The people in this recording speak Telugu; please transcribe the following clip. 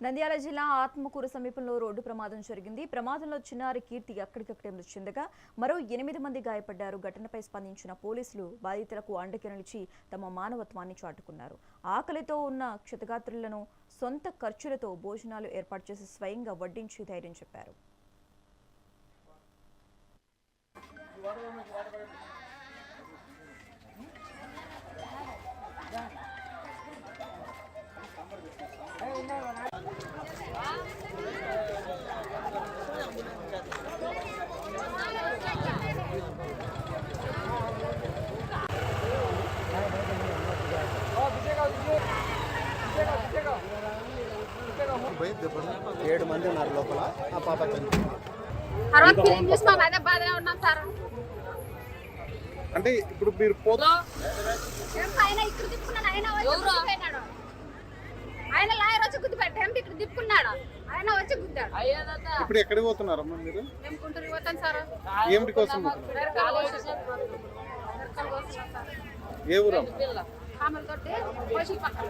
నంద్యాల జిల్లా ఆత్మకూరు సమీపంలో రోడ్డు ప్రమాదం జరిగింది. ప్రమాదంలో చిన్నారి కీర్తి అక్కడికక్కడే మృతి చెందగా మరో 8 మంది గాయపడ్డారు. ఘటనపై స్పందించిన పోలీసులు బాధితులకు అండగా నిలిచి తమ మానవత్వాన్ని చాటుకున్నారు. ఆకలితో ఉన్న క్షతగాత్రులను సొంత ఖర్చులతో భోజనాలు ఏర్పాటు చేసి స్వయంగా వడ్డించి ధైర్యం చెప్పారు. ఏడు మంది ఉన్నారు లోపల. ఆ పాప అంటే ఇప్పుడు మీరు ఆయన లాయర్ వచ్చి గుద్దు పెట్టాం, ఇక్కడ దిప్పుకున్నాడు, ఆయన వచ్చి గుద్దాడు. ఇప్పుడు ఎక్కడికి పోతున్నారమ్మా మీరు? మేము గుంటూరుకి పోతాం సార్. ఏమిటి కోసం? ఏ ఊరు? కామలతోటి పక్కన